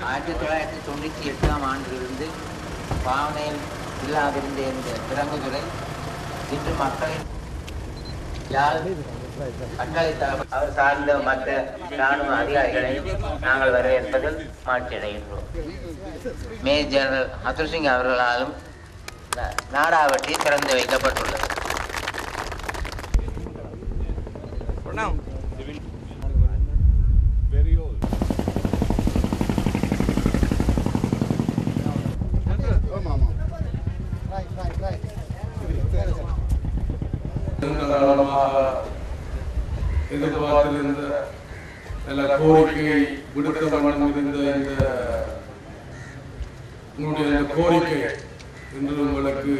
1998ஆம் ஆண்டிலிருந்து பாவனையில் இல்லாதிருந்த இந்த பிறங்குதுறை இன்று மக்களின் அவர் சார்ந்த மற்ற இராணுவ அதிகாரிகளையும் நாங்கள் வரவேற்பதில் மாற்றி அடைகின்றோம். மேஜர் ஜெனரல் அதுல் சிங் அவர்களாலும் நாடாவட்டி திறந்து வைக்கப்பட்டுள்ளது. எதிர்பார்த்திருந்த கோரிக்கையை விடுத்த வண்ணம் இருந்த உங்களுடைய கோரிக்கை இன்று உங்களுக்கு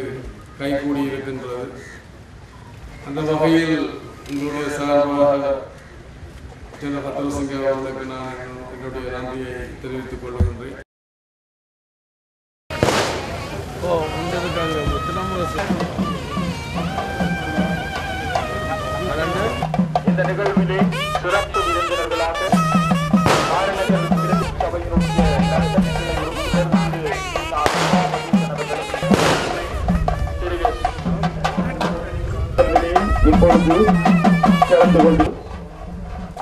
கைகூடி இருக்கின்றது. அந்த வகையில் உங்களுடைய சார்பாக ஜெனரல் அதுல் சிங் அவர்களுக்கு நான் என்னுடைய நன்றியை தெரிவித்துக் கொள்கின்றேன். இந்த நிகழ்விலே சிறப்பு விருந்தினர்களாக மாநிலங்கள் சபையினுடைய இப்பொழுது கலந்து கொண்டு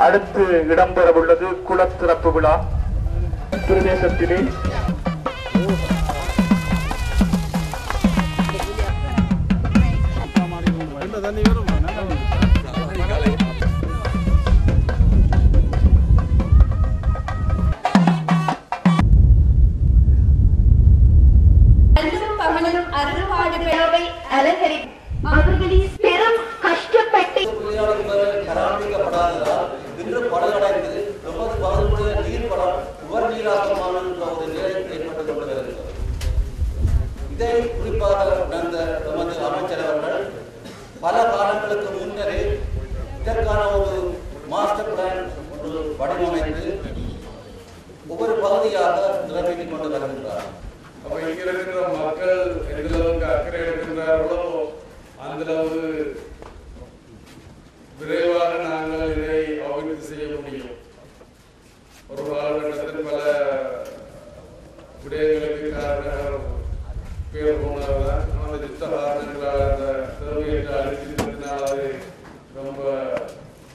அடுத்து இடம்பெறவுள்ளது குளத்திறப்பு விழா. பிரதேசத்திலே அவர்களின் பெரும் கஷ்டப்பட்டு இன்று படலடைந்து எமது பகுதியுடைய நீர்வளம் உவர்நீராக்கமான ஒரு நிலை ஏற்பட்டுக் கொண்டிருக்கிறது. இதை குறிப்பாக உணர்ந்த எமது அமைச்சர் அவர்கள் பல காலங்களுக்கு முன்னரே இதற்கான ஒரு மாஸ்டர் பிளான் வடிவமைத்து ஒவ்வொரு பகுதியாக நிறைவேற்றிக் கொண்டு வருகின்றார். அப்ப இங்க இருக்கிற மக்கள் எந்த அளவுக்கு அக்கறை எடுக்கின்றார்களோ அந்த அளவு விரைவாக நாங்கள் இதை அபிவிருத்தி செய்ய முடியும். ஒரு காலகட்டத்தில் பல விடயங்களுக்கு காரணங்கள் பேர் போனதுதான். அந்த யுத்த காரணங்களால் அந்த தேவையற்ற அழுத்தத்தினால் அது ரொம்ப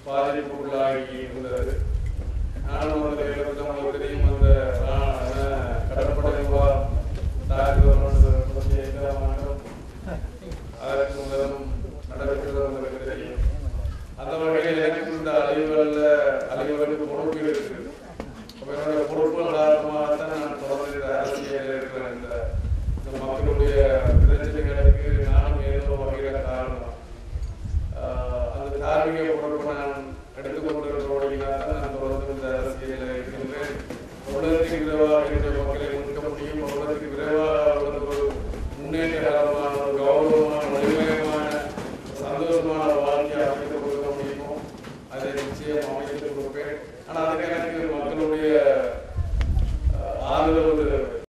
பாதிப்புக்குள்ளாகி இருந்தது. நானும் அந்த உங்களுக்கு தெரியும் அந்த கடற்படை அதற்கு முதலும் நடக்கிறது தெரியும். அந்த வகையில் எனக்கு இந்த அழிவுகளுக்கு பொறுப்பு இருக்கு. என்னுடைய பொறுப்புகள் காரணமாகத்தான் நான் தொடர்ந்து அரசியல் இருக்கிறேன். இந்த மக்களுடைய பிரச்சனைகளுக்கு நானும் ஏதோ வகையில காரணம். அந்த தார்மீக பொறுப்பை நான் எடுத்துக்கொண்டிருக்கிறோம். நான் தொடர்ந்து இந்த அரசியலில் இருக்கின்றேன். உலகத்தின் என்னுடைய